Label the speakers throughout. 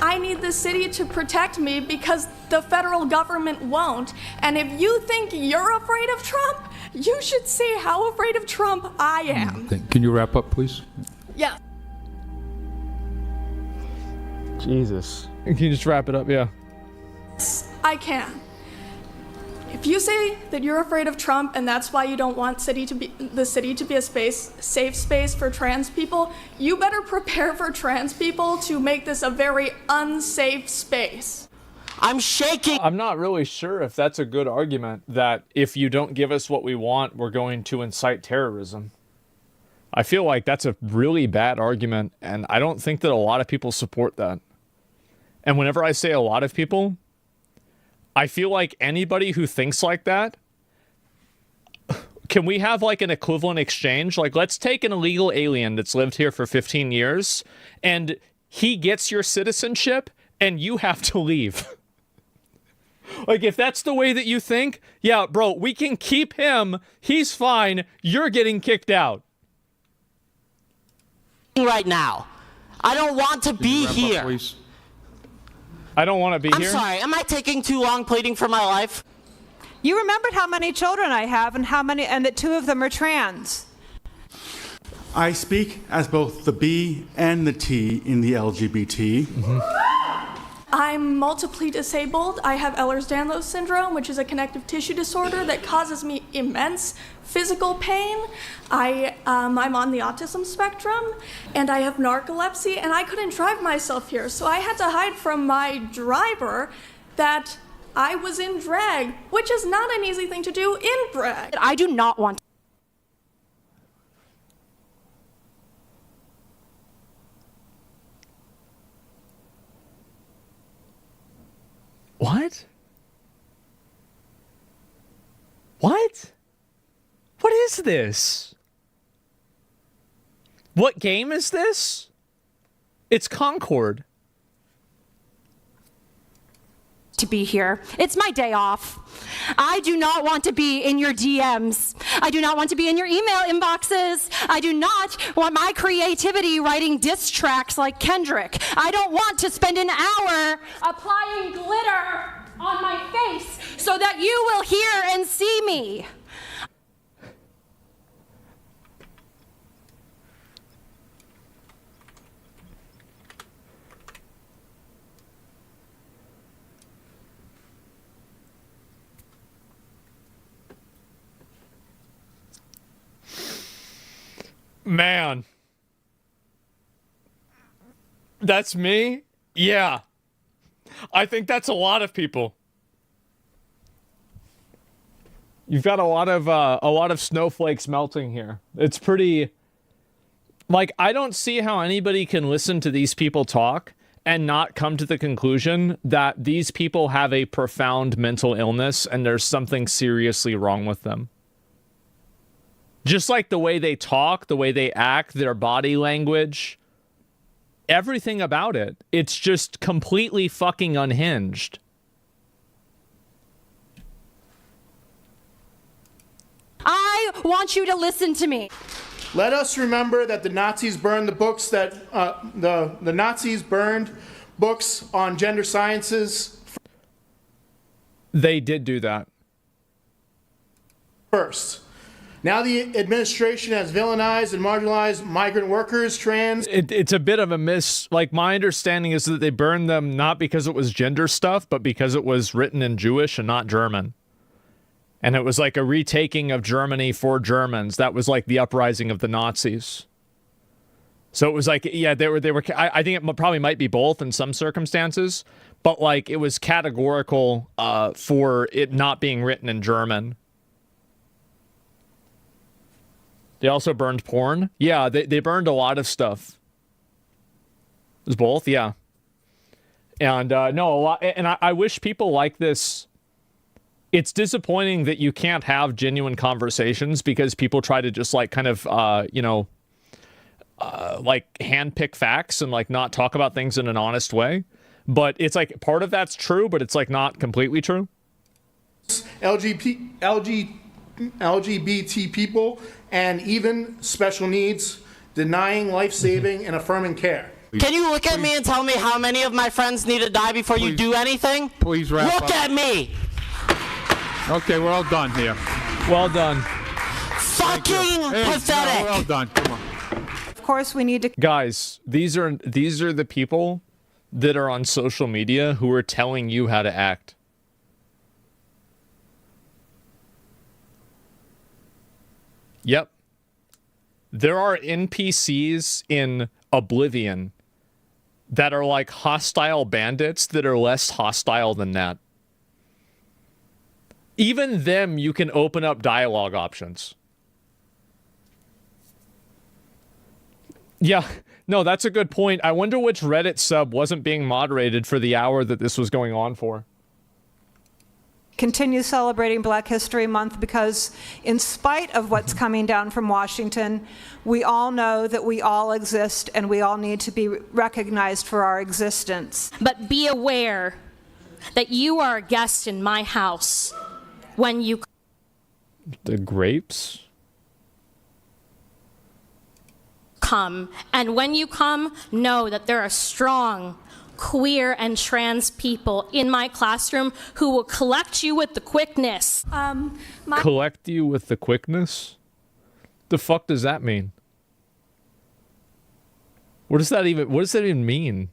Speaker 1: I need the city to protect me because the federal government won't. And if you think you're afraid of Trump, you should see how afraid of Trump I am.
Speaker 2: Can you wrap up, please?
Speaker 1: Yeah.
Speaker 3: Jesus. Can you just wrap it up? Yeah.
Speaker 1: I can. If you say that you're afraid of Trump and that's why you don't want the city to be a safe space for trans people, you better prepare for trans people to make this a very unsafe space.
Speaker 4: I'm shaking.
Speaker 3: I'm not really sure if that's a good argument, that if you don't give us what we want, we're going to incite terrorism. I feel like that's a really bad argument, and I don't think that a lot of people support that. And whenever I say a lot of people, I feel like anybody who thinks like that, can we have like an equivalent exchange? Like, let's take an illegal alien that's lived here for 15 years, and he gets your citizenship, and you have to leave. Like, if that's the way that you think, yeah, bro, we can keep him. He's fine. You're getting kicked out.
Speaker 4: Right now. I don't want to be here.
Speaker 2: Please.
Speaker 3: I don't want to be here.
Speaker 4: I'm sorry, am I taking too long pleading for my life?
Speaker 5: You remembered how many children I have and that 2 of them are trans.
Speaker 6: I speak as both the B and the T in the LGBT.
Speaker 1: I'm multiply disabled. I have Ehlers-Danlos syndrome, which is a connective tissue disorder that causes me immense physical pain. I'm on the autism spectrum, and I have narcolepsy, and I couldn't drive myself here, so I had to hide from my driver that I was in drag, which is not an easy thing to do in drag.
Speaker 7: I do not want.
Speaker 3: What? What? What is this? What game is this? It's Concord.
Speaker 7: To be here. It's my day off. I do not want to be in your DMs. I do not want to be in your email inboxes. I do not want my creativity writing diss tracks like Kendrick. I don't want to spend an hour applying glitter on my face so that you will hear and see me.
Speaker 3: Man. That's me? Yeah. I think that's a lot of people. You've got a lot of snowflakes melting here. It's pretty, like, I don't see how anybody can listen to these people talk and not come to the conclusion that these people have a profound mental illness and there's something seriously wrong with them. Just like the way they talk, the way they act, their body language, everything about it. It's just completely fucking unhinged.
Speaker 7: I want you to listen to me.
Speaker 8: Let us remember that the Nazis burned the books that the Nazis burned books on gender sciences.
Speaker 3: They did do that.
Speaker 8: First. Now the administration has villainized and marginalized migrant workers, trans.
Speaker 3: It's a bit of a like, my understanding is that they burned them not because it was gender stuff, but because it was written in Jewish and not German. And it was like a retaking of Germany for Germans. That was like the uprising of the Nazis. So it was like, yeah, they were. I think it probably might be both in some circumstances, but like it was categorical for it not being written in German. They also burned porn. Yeah, they burned a lot of stuff. It was both, yeah. And no, a lot. And I wish people like this. It's disappointing that you can't have genuine conversations because people try to just like kind of, like handpick facts and like not talk about things in an honest way. But it's like part of that's true, but it's like not completely true.
Speaker 8: LGBT people and even special needs, denying life-saving and affirming care.
Speaker 4: Can you look at me and tell me how many of my friends need to die before you do anything?
Speaker 2: Please wrap up.
Speaker 4: Look at me!
Speaker 2: Okay, we're all done here.
Speaker 3: Well done.
Speaker 4: Fucking
Speaker 2: Hey,
Speaker 4: pathetic!
Speaker 2: no, we're all done. Come on.
Speaker 5: Of course, we need to
Speaker 3: Guys, these are the people that are on social media who are telling you how to act. Yep. There are NPCs in Oblivion that are like hostile bandits that are less hostile than that. Even them, you can open up dialogue options. Yeah, no, that's a good point. I wonder which Reddit sub wasn't being moderated for the hour that this was going on for.
Speaker 5: continue celebrating Black History Month because in spite of what's coming down from Washington, we all know that we all exist and we all need to be recognized for our existence.
Speaker 7: But be aware that you are a guest in my house when you
Speaker 3: The grapes?
Speaker 7: come. And when you come, know that there are strong queer and trans people in my classroom who will collect you with the quickness.
Speaker 3: Collect you with the quickness? The fuck does that mean? What does that even mean?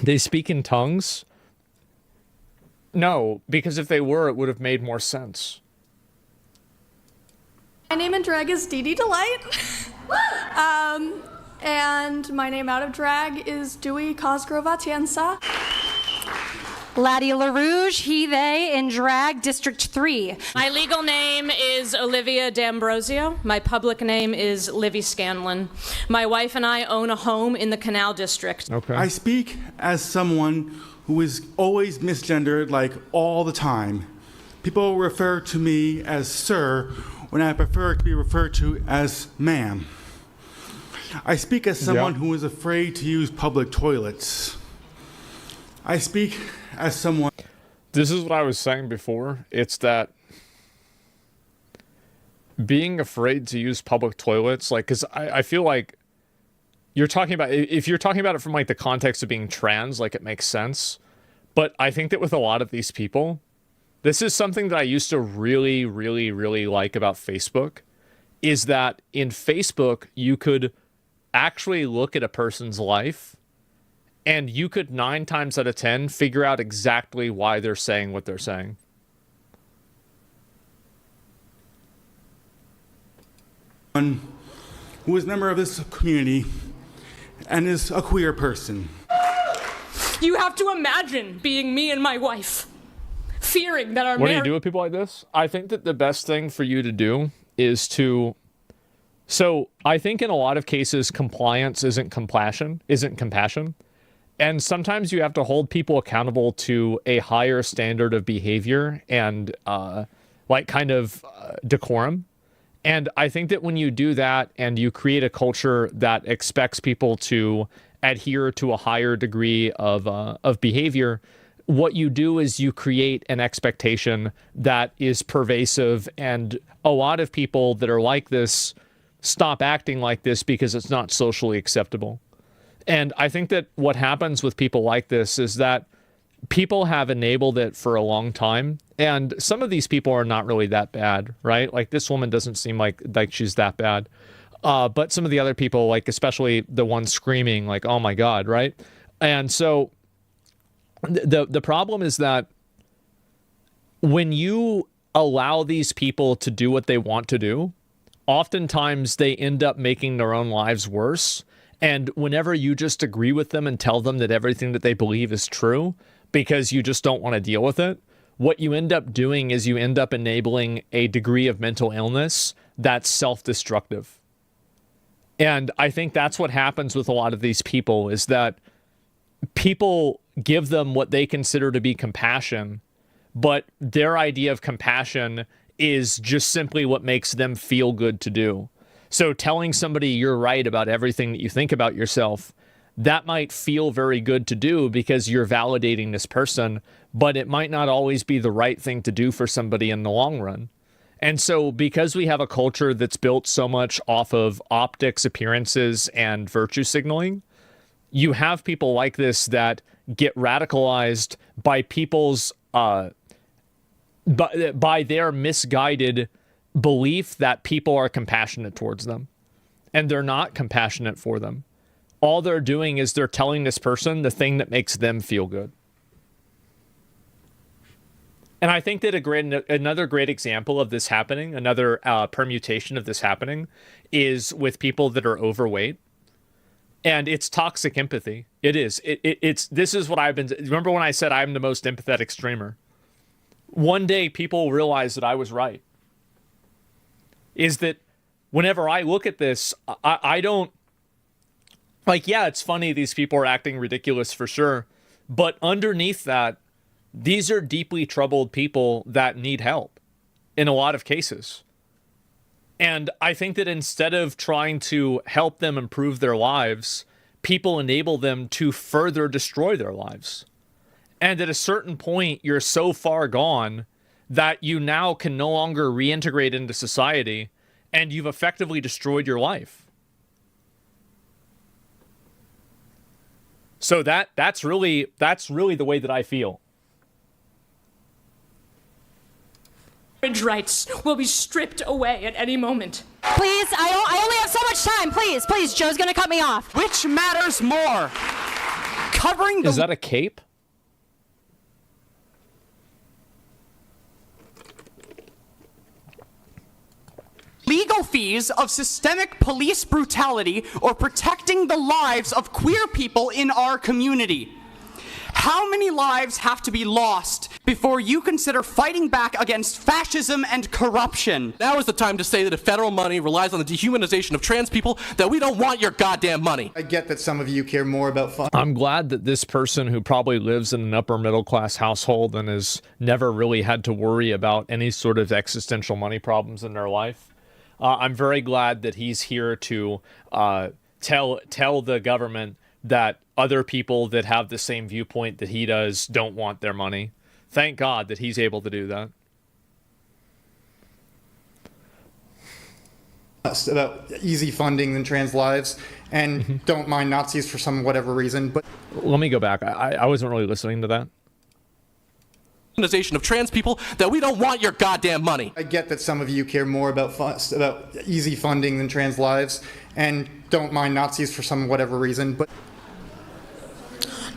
Speaker 3: They speak in tongues? No, because if they were, it would have made more sense.
Speaker 1: My name in drag is Dee Dee Delight. And my name out of drag is Dewey Cosgrove Atienza.
Speaker 7: Laddie LaRouge, he, they, in drag, District 3.
Speaker 9: My legal name is Olivia D'Ambrosio. My public name is Livy Scanlon. My wife and I own a home in the Canal District.
Speaker 3: Okay.
Speaker 6: I speak as someone who is always misgendered, like all the time. People refer to me as sir when I prefer to be referred to as ma'am. I speak as someone who is afraid to use public toilets. I speak as someone...
Speaker 3: This is what I was saying before. It's that being afraid to use public toilets, like, because I feel like you're talking about, if you're talking about it from like the context of being trans, like it makes sense. But I think that with a lot of these people, this is something that I used to really, really, really like about Facebook, is that in Facebook, you could actually look at a person's life and you could 9 times out of 10 figure out exactly why they're saying what they're saying.
Speaker 6: Who is a member of this community and is a queer person.
Speaker 9: You have to imagine being me and my wife, fearing that our
Speaker 3: What do
Speaker 9: marriage...
Speaker 3: you do with people like this? I think that the best thing for you to do is to... So I think in a lot of cases, compliance isn't compassion. And sometimes you have to hold people accountable to a higher standard of behavior and decorum. And I think that when you do that and you create a culture that expects people to adhere to a higher degree of behavior, what you do is you create an expectation that is pervasive. And a lot of people that are like this stop acting like this because it's not socially acceptable. And I think that what happens with people like this is that people have enabled it for a long time. And some of these people are not really that bad, right? Like this woman doesn't seem like she's that bad. But some of the other people, like especially the one screaming, like, oh my God, right? And so the problem is that when you allow these people to do what they want to do, oftentimes they end up making their own lives worse. And whenever you just agree with them and tell them that everything that they believe is true because you just don't want to deal with it, what you end up doing is you end up enabling a degree of mental illness that's self-destructive. And I think that's what happens with a lot of these people, is that people give them what they consider to be compassion, but their idea of compassion is just simply what makes them feel good to do. So telling somebody you're right about everything that you think about yourself, that might feel very good to do because you're validating this person, but it might not always be the right thing to do for somebody in the long run. And so because we have a culture that's built so much off of optics, appearances, and virtue signaling, you have people like this that get radicalized by people's by their misguided belief that people are compassionate towards them, and they're not compassionate for them. All they're doing is they're telling this person the thing that makes them feel good. And I think that another great example of this happening, another permutation of this happening, is with people that are overweight. And it's toxic empathy. It is. This is what I've been. Remember when I said I'm the most empathetic streamer? One day people realize that I was right. Is that whenever I look at this, I don't like. Yeah, it's funny. These people are acting ridiculous for sure, but underneath that, these are deeply troubled people that need help in a lot of cases. And I think that instead of trying to help them improve their lives, people enable them to further destroy their lives. And at a certain point, you're so far gone that you now can no longer reintegrate into society, and you've effectively destroyed your life. So that's really the way that I feel.
Speaker 9: Rights will be stripped away at any moment.
Speaker 7: Please, I only have so much time. Please, Joe's gonna cut me off.
Speaker 4: Which matters more? Covering the...
Speaker 3: Is that a cape?
Speaker 4: legal fees of systemic police brutality or protecting the lives of queer people in our community? How many lives have to be lost before you consider fighting back against fascism and corruption?
Speaker 10: Now is the time to say that if federal money relies on the dehumanization of trans people, that we don't want your goddamn money.
Speaker 11: I get that some of you care more about fun.
Speaker 3: I'm glad that this person who probably lives in an upper middle class household and has never really had to worry about any sort of existential money problems in their life, I'm very glad that he's here to tell the government that other people that have the same viewpoint that he does don't want their money. Thank God that he's able to do that.
Speaker 11: About easy funding than trans lives, and don't mind Nazis for some whatever reason. But
Speaker 3: let me go back. I wasn't really listening to that.
Speaker 10: Of trans people, that we don't want your goddamn money.
Speaker 11: I get that some of you care more about easy funding than trans lives, and don't mind Nazis for some whatever reason. But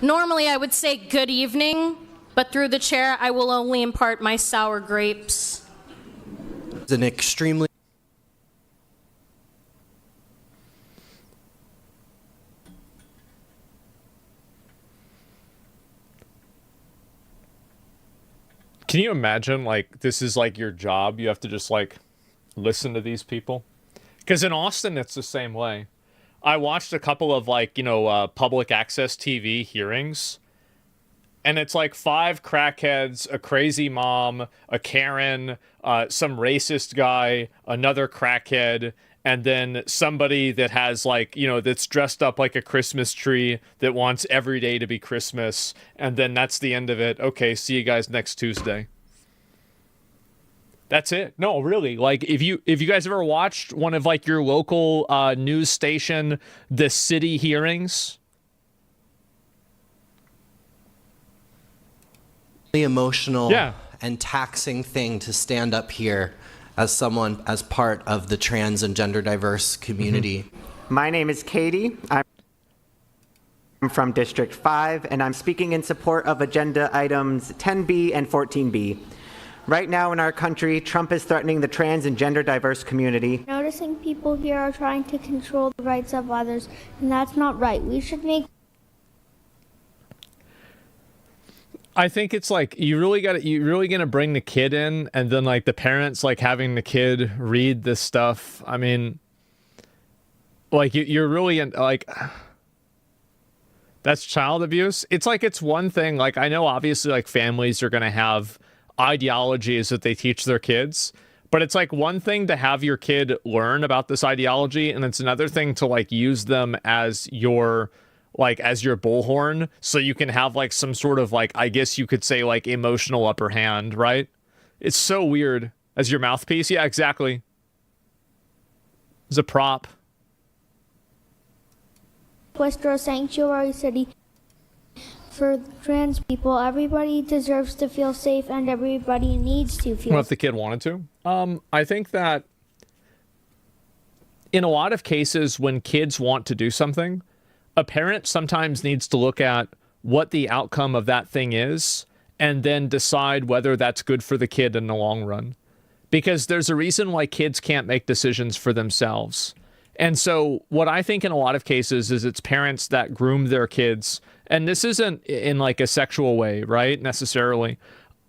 Speaker 12: normally I would say good evening, but through the chair I will only impart my sour grapes.
Speaker 10: It's an extremely...
Speaker 3: Can you imagine, like, this is like your job? You have to just like listen to these people? Because in Austin, it's the same way. I watched a couple of public access TV hearings, and it's like 5 crackheads, a crazy mom, a Karen, some racist guy, another crackhead, and then somebody that has that's dressed up like a Christmas tree that wants every day to be Christmas, and then that's the end of it. Okay, see you guys next Tuesday. That's it. No, really. Like, if you guys ever watched one of your local news station, the city hearings,
Speaker 10: the emotional and taxing thing to stand up here as someone as part of the trans and gender diverse community.
Speaker 13: My name is Katie. I'm from District 5, and I'm speaking in support of agenda items 10B and 14B. Right now in our country, Trump is threatening the trans and gender diverse community.
Speaker 14: Noticing people here are trying to control the rights of others, and that's not right. We should make...
Speaker 3: I think it's you're really gonna bring the kid in, and then the parents having the kid read this stuff. I mean, you're really in that's child abuse. It's it's one thing. I know obviously families are gonna have ideologies that they teach their kids, but it's one thing to have your kid learn about this ideology, and it's another thing to use them as your bullhorn, so you can have some sort of I guess you could say emotional upper hand, right? It's so weird. As your mouthpiece? Yeah, exactly. As a prop.
Speaker 14: We're a sanctuary city for trans people. Everybody deserves to feel safe, and everybody needs to feel
Speaker 3: Well, if the kid wanted to. I think that in a lot of cases when kids want to do something, a parent sometimes needs to look at what the outcome of that thing is and then decide whether that's good for the kid in the long run. Because there's a reason why kids can't make decisions for themselves. And so what I think in a lot of cases is it's parents that groom their kids. And this isn't in like a sexual way, right? Necessarily.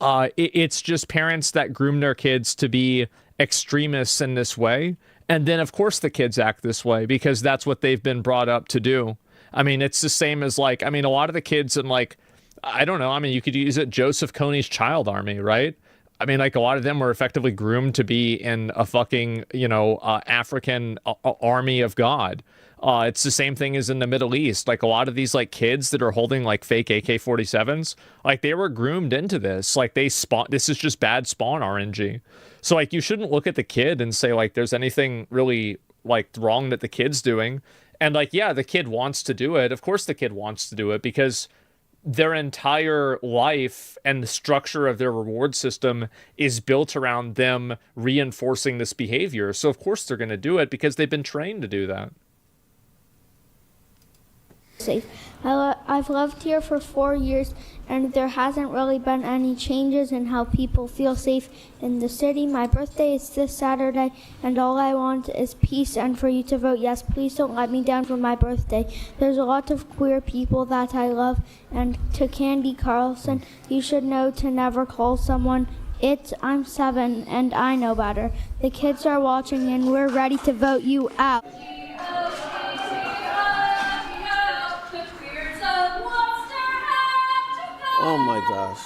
Speaker 3: It's just parents that groom their kids to be extremists in this way. And then, of course, the kids act this way because that's what they've been brought up to do. I mean, it's the same as like, I mean, a lot of the kids in like, I don't know. I mean, you could use it Joseph Kony's child army, right? I mean, like a lot of them were effectively groomed to be in a fucking, African army of God. It's the same thing as in the Middle East. Like a lot of these like kids that are holding like fake AK-47s, like they were groomed into this. Like this is just bad spawn RNG. So like you shouldn't look at the kid and say like there's anything really like wrong that the kid's doing. And like, yeah, the kid wants to do it. Of course the kid wants to do it because their entire life and the structure of their reward system is built around them reinforcing this behavior. So of course they're going to do it because they've been trained to do that.
Speaker 14: safe. I've lived here for 4 years, and there hasn't really been any changes in how people feel safe in the city. My birthday is this Saturday, and all I want is peace and for you to vote yes. Please don't let me down for my birthday. There's a lot of queer people that I love, and to Candy Carlson, you should know to never call someone I'm 7 and I know better. The kids are watching and we're ready to vote you out.
Speaker 15: Oh my gosh.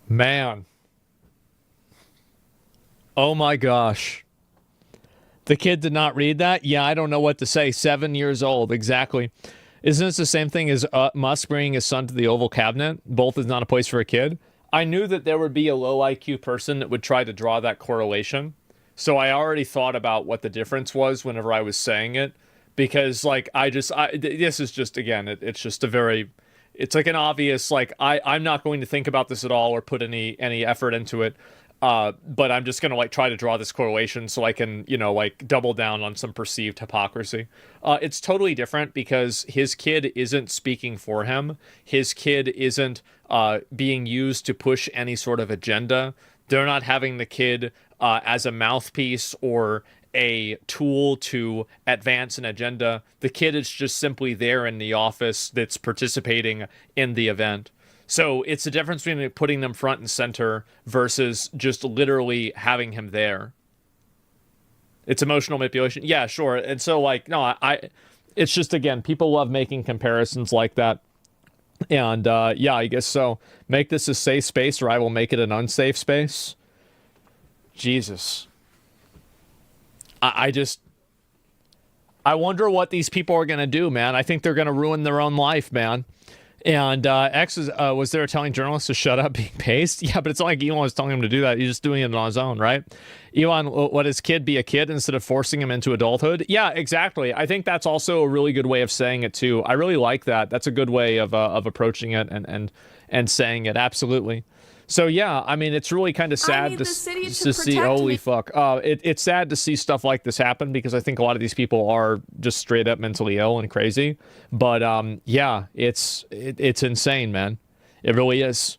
Speaker 3: Man. Oh my gosh. The kid did not read that? Yeah, I don't know what to say. 7 years old, exactly. Isn't this the same thing as Musk bringing his son to the Oval Cabinet? Both is not a place for a kid. I knew that there would be a low IQ person that would try to draw that correlation. So I already thought about what the difference was whenever I was saying it. Because, like, this is just, again, it's just a very, it's like an obvious, like, I'm not going to think about this at all or put any effort into it. But I'm just going to, like, try to draw this correlation so I can, like, double down on some perceived hypocrisy. It's totally different because his kid isn't speaking for him. His kid isn't being used to push any sort of agenda. They're not having the kid as a mouthpiece or a tool to advance an agenda. The kid is just simply there in the office that's participating in the event. So it's the difference between putting them front and center versus just literally having him there. It's emotional manipulation. Yeah, sure. And so, like, no, it's just, again, people love making comparisons like that. And, yeah, I guess so. Make this a safe space or I will make it an unsafe space. Jesus. I wonder what these people are going to do, man. I think they're going to ruin their own life, man. And X was there telling journalists to shut up being paced? Yeah, but it's not like Elon was telling him to do that. He's just doing it on his own, right? Elon let his kid be a kid instead of forcing him into adulthood. Yeah, exactly. I think that's also a really good way of saying it, too. I really like that. That's a good way of approaching it and saying it. Absolutely. So, yeah, I mean, it's really kind of sad to see. Holy fuck. It's sad to see stuff like this happen because I think a lot of these people are just straight up mentally ill and crazy. But, yeah, it's insane, man. It really is.